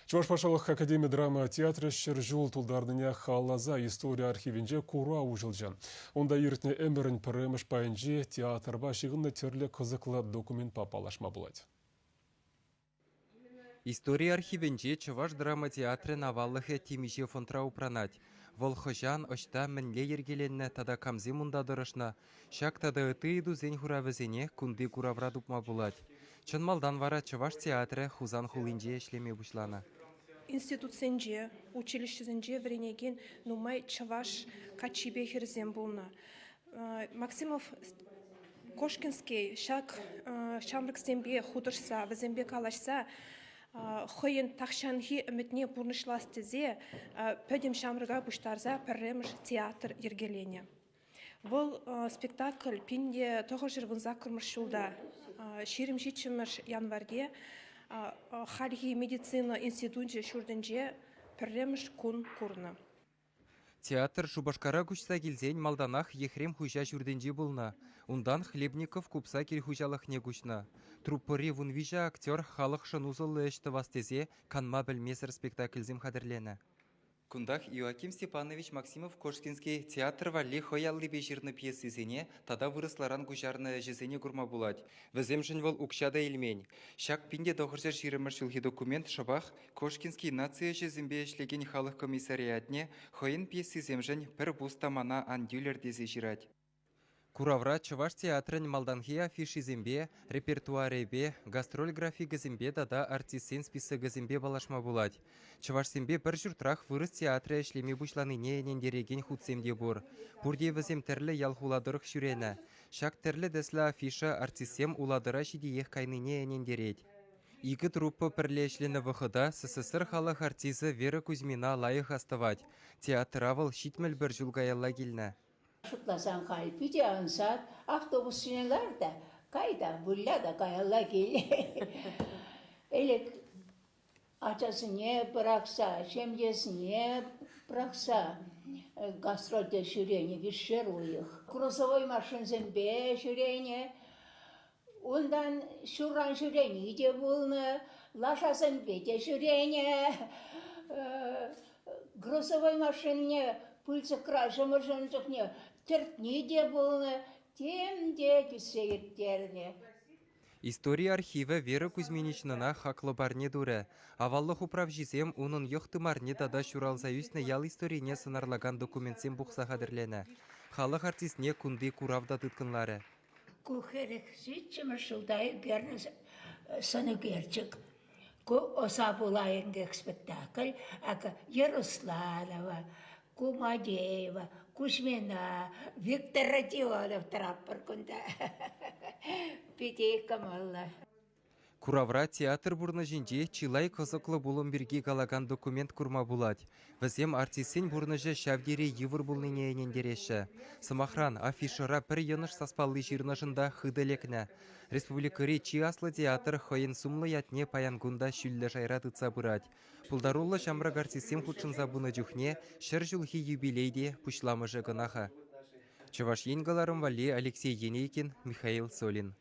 Чуваш пашалық Академия драма театры шыр жол тұлдардыня халаза история архивинже кура ужылжан. Онда ертіне әмірін піріміш пайынже театрба шығынны терлі қызықлы документ папалашма болады. История архивинже Чуваш драма театры наваллығы темише фонтра упранать. Волхожан очта мінле ергеленне тада камзе мунда дырышна. Шак тада ыты иду зен хуравызене кунды куравра дупма булать. Чынмалдан вара Чуваш театры хузан хулинже эшлеме бушлана. Институтсенже, училищесенже вренеген нумай Чуваш качибе херзем булна. Максимов Кошкинский шак шамрыксембе худырса, візембе калашса, хойын тақшанхи үмітне бұрнышлас тезе, пөдем шамрыға бұштарза пірреміш театр ергелене. Бұл спектакль пинде тоғы жырвынза күрміш жылда. Шерім жетшіміш январге Халихи медицина институтынже шурдынже пірреміш күн курны. Театр Шубашкара күшса келзен малданах ехрем хужа жүрденже болна. Ундан Хлебников купса кел хужалық не күшна. Труппори вунвижа актер халық шынузылы әшті вастезе канма білмесір спектакльзем қадірлені. Кундах Иоаким Степанович Максимов Кошкинский театр валли хоялли бежирны пьесызене тада вырысларан гужарны жезене гурма булать. Віземшін вол укшада илмень. Шак пинде доғыржа ширымышылхи документ шабах Кошкинский нация жезембе ешлеген халық комиссариатне хойын пьесыземжін пір бустамана андюлер дезе жирать. Куравра Чуваш театрын малданхи афиши зембе, репертуаребе, гастроль графигі зембе дада артистен списыгы зембе балашма булать. Чуваш зембе бір жүртрах вырыс театры эшлеме бушланыне нендереген худсемде бур. Бурде візем тірлі ялхуладырық шүрені. Шак тірлі дәслі афиша артистем уладыра шидиех кайныне нендерет. Икі труппы пірлешлені вғыда СССР халық артизы Вера Кузьмина лайық аставать. Театравыл шитмел бір жылғаялла келні. Şutlasan kalbi de ansat, avtobus süneler de kayda, bulla da kayalla gel. Elek açası niye bıraksa, şemcesi niye bıraksa, gastrolde şüreni bir şer uyuk. Krosovay maşınızın be şüreni, ondan şuran şüreni de bulunu, laşasın be de şüreni, Кросовой машине пыльца краша машинчикне тертни де булны, тем де кисееттерне. История архива Вера Кузьминичнана хаклы барне дуре. Аваллық управжизем унын йохтымарне дада шуралзаюсны ял историне сынарлаган документсем бұқса қадірлені. Халық артистне күнді куравда тұткынлары. Кухерек сүйтчімі шылдай герні сыны герчік. Ку осабулайынғы спектакль, ака Ярославова, Кумадеева, Кузьмина, Виктор Радионов траппар күнда. Петей Камалла. Куравра театр бурны жинже чилай қызықлы болын бірге калаган документ курма булать. Візем артисен бурны же шавдере евір болныне енендереші. Сымахран афишера пір еныш саспаллы жирнашында хыдылекні. Республикари чи аслы театр хойын сумлы ятне паянгунда шүллі жайра тұтса бұрать. Пулдарулы шамрак артисен худшынза бұны жүхне шыр жылхи юбилейде пұшламыжы гынаха. Чуваш енгаларым вали Алексей Енейкин, Михаил Солин.